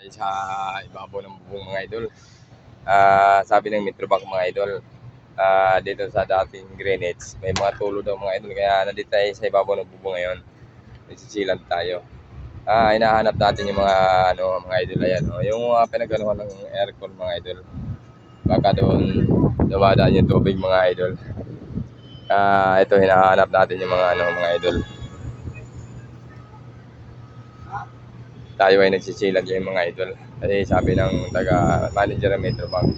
Sa ibabaw ng bubong mga idol. Sabi ng Metrobank mga idol, dito sa dating Greenwich, may mga tulo daw mga idol. Kaya nandito tayo sa ibabaw ng bubong ngayon. Nagsisilan tayo. Hinahanap natin yung mga mga idol. Ayan, yung pinaganohan ng aircon mga idol. Baka doon dumadaan yung tubig mga idol. Ito hinahanap natin yung mga idol. Tayo ay nagsisilan yung mga idol. Kasi sabi ng taga-manager ng Metrobank,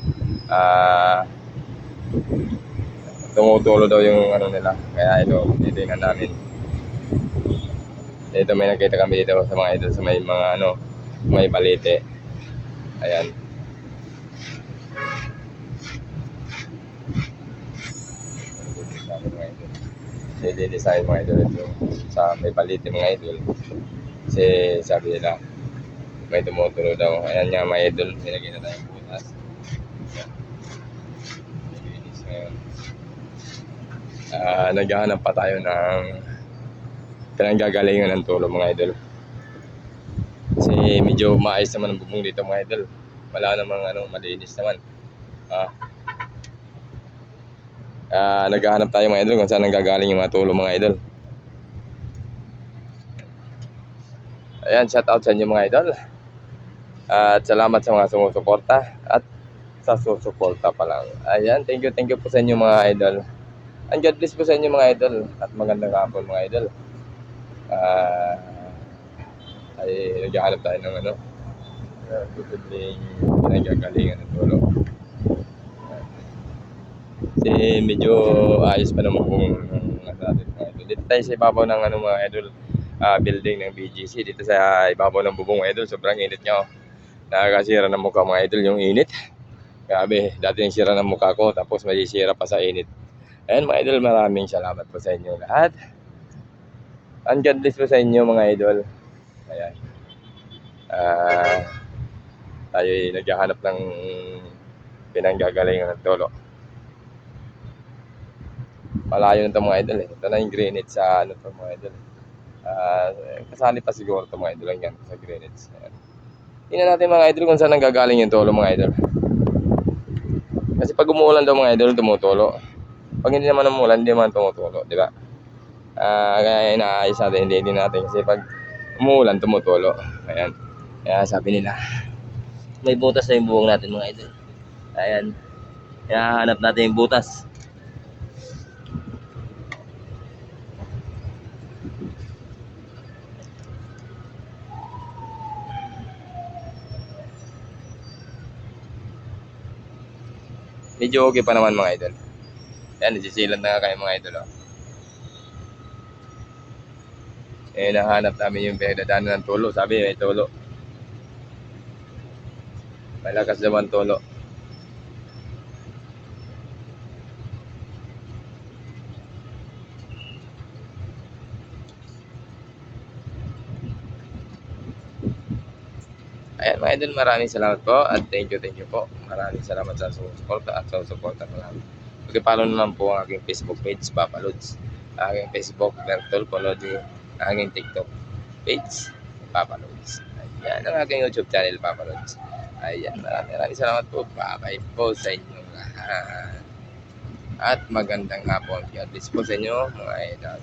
tumutulo daw yung nila. Kaya ito, titingnan namin. Dito may nakita kami dito sa mga idol sa may mga may balite. Ayan. Design mga idol ito sa may balite mga idol. Kasi sabi nila, may tumutulo daw. Ayan nga mga idol, nilagay na tayong butas. Naghahanap pa tayo ng pinanggagalingan ng tulo mga idol. Kasi medyo maayos naman ang bubong dito mga idol. Wala namang malinis naman. Naghahanap tayo mga idol kung saan nanggagaling yung mga tulo mga idol. Ayan, shout out sa inyo mga idol. At salamat sa mga sumusuporta at sa susuporta pa lang. Ayan, thank you po sa inyo mga idol. And God bless po sa inyo mga idol. At magandang hapon mga idol. Ay naghahanap tayo ng tutubling pinanggagalingan ng tulo. Kasi medyo ayos pa naman kung natin mga idol. Dito tayo sa ibabaw ng mga idol, building ng BGC. Dito sa ibabaw ng bubong idol, sobrang init nyo. Nakakasira ng mukha mga idol yung init. Grabe, dati yung sira ng mukha ko, tapos masisira pa sa init. Ayan mga idol, maraming salamat po sa inyo lahat. And God bless po sa inyo mga idol. Ayan. Tayo naghahanap ng pinanggagalingan ng tulo. Malayo na ito mga idol eh. Ito na yung Greenwich sa mga idol. Kasali pa siguro ito mga idol lang yan sa Greenwich. Ayan. Tingnan natin mga idol kung saan nanggagaling yung tulo mga idol. Kasi pag umuulan daw mga idol, tumutulo. Pag hindi naman umuulan, hindi naman tumutulo, di ba? Kaya inaayos natin, hindi natin. Kasi pag umuulan, tumutulo. Ayan. Kaya sabi nila, may butas na yung buhong natin mga idol. Ayan. Kaya hanap natin yung butas. Medyo okay pa naman mga idol. Ayan, nagsisilan na nga kayo mga idol. Nahanap namin yung pinagdadaanan ng tulo. Sabi may tulo. Malakas naman tulo. Ayan mga idol, maraming salamat po at thank you po. Maraming salamat sa suporta at sa suporta ko lang. Pag-follow naman po ang aking Facebook page, Papa Lods. Aking Facebook, Bertol Polodi. Aking TikTok page, Papa Lods. Ayan ang aking YouTube channel, Papa Lods. Ayan, maraming salamat po. Bye-bye po sa inyo lahat. At magandang hapon. God bless po sa inyo mga idol.